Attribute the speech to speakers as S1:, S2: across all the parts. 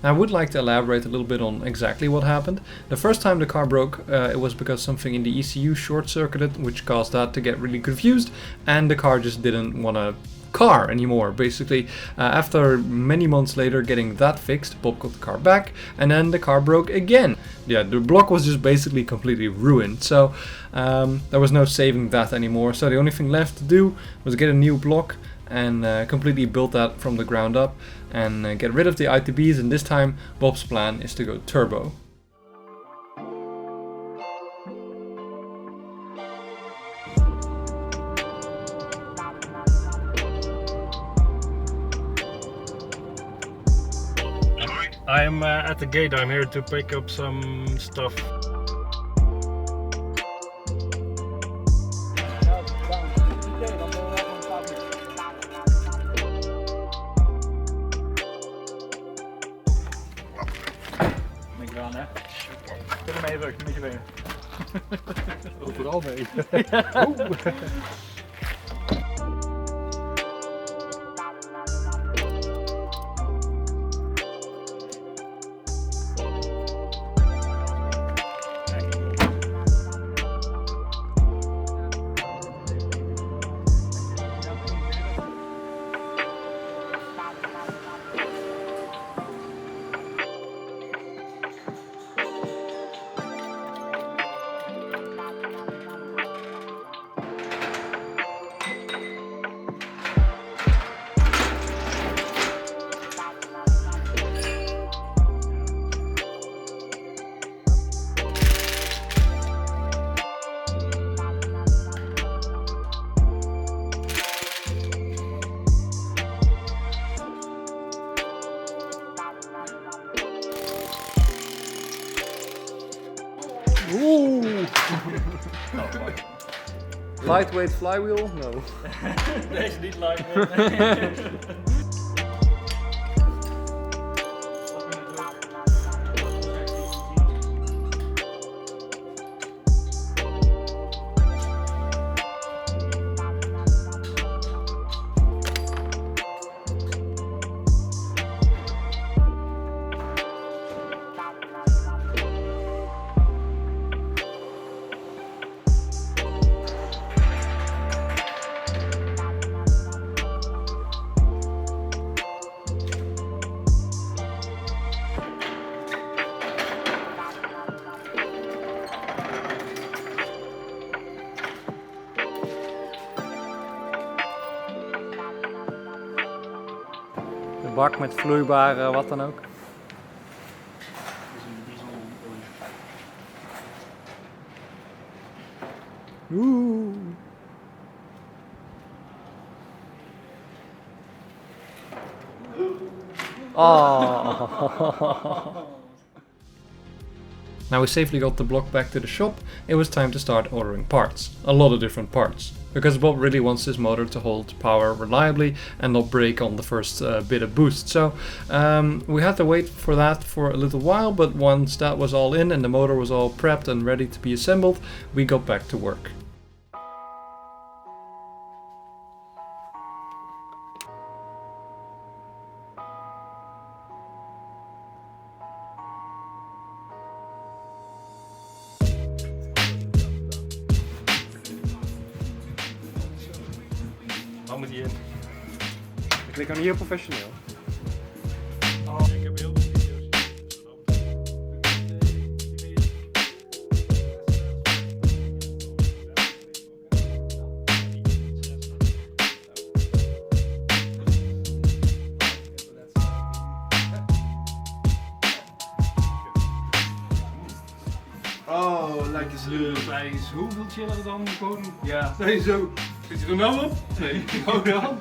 S1: I would like to elaborate a little bit on exactly what happened. The first time the car broke, it was because something in the ECU short-circuited, which caused that to get really confused, and the car just didn't want to car anymore. Basically, after many months later getting that fixed, Bob got the car back, and then the car broke again. Yeah, the block was just basically completely ruined, so there was no saving that anymore. So the only thing left to do was get a new block and completely build that from the ground up and get rid of the ITBs, and this time Bob's plan is to go turbo.
S2: I'm at the gate. I'm here to pick up some stuff.
S3: Ben ik eraan, hè? Kun je mee rug, met je benen.
S2: Overal mee.
S1: Oeh! Lightweight flywheel? No.
S3: Deze niet lightweight.
S1: De bak met vloeibare wat dan ook. Oeh. Oh. Now we safely got the block back to the shop, it was time to start ordering parts. A lot of different parts. Because Bob really wants this motor to hold power reliably and not break on the first bit of boost. So we had to wait for that for a little while, but once that was all in and the motor was all prepped and ready to be assembled, we got back to work.
S2: Waar moet die in?
S1: Ik klik dan hier professioneel.
S2: Oh, ik heb heel veel video's.
S4: Oh, lekker
S2: Dus hij is hoeveel chiller dan gewoon?
S4: Ja. Nee, zo.
S2: Zit hij er nou op?
S4: Nee, gewoon dan.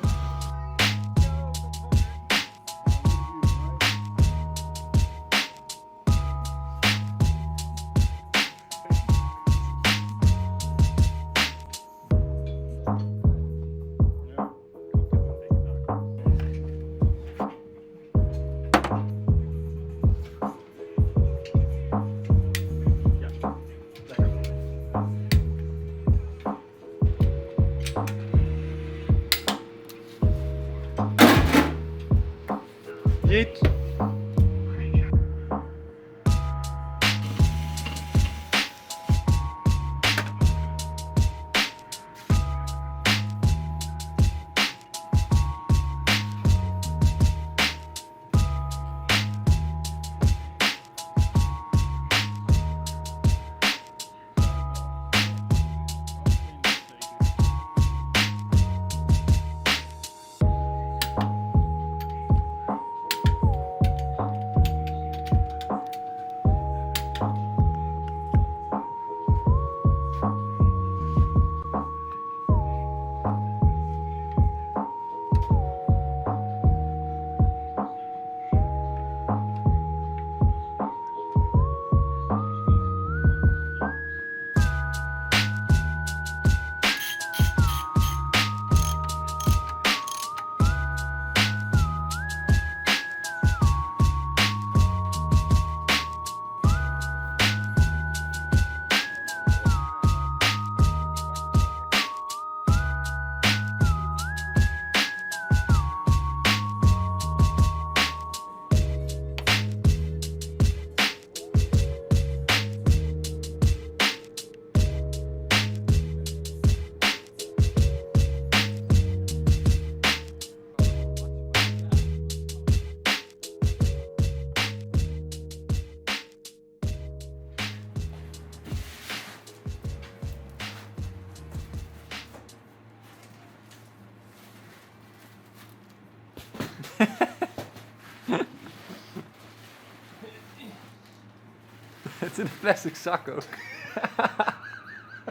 S1: Het is in een plastic zak ook.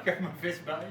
S3: Ik heb mijn vis bij.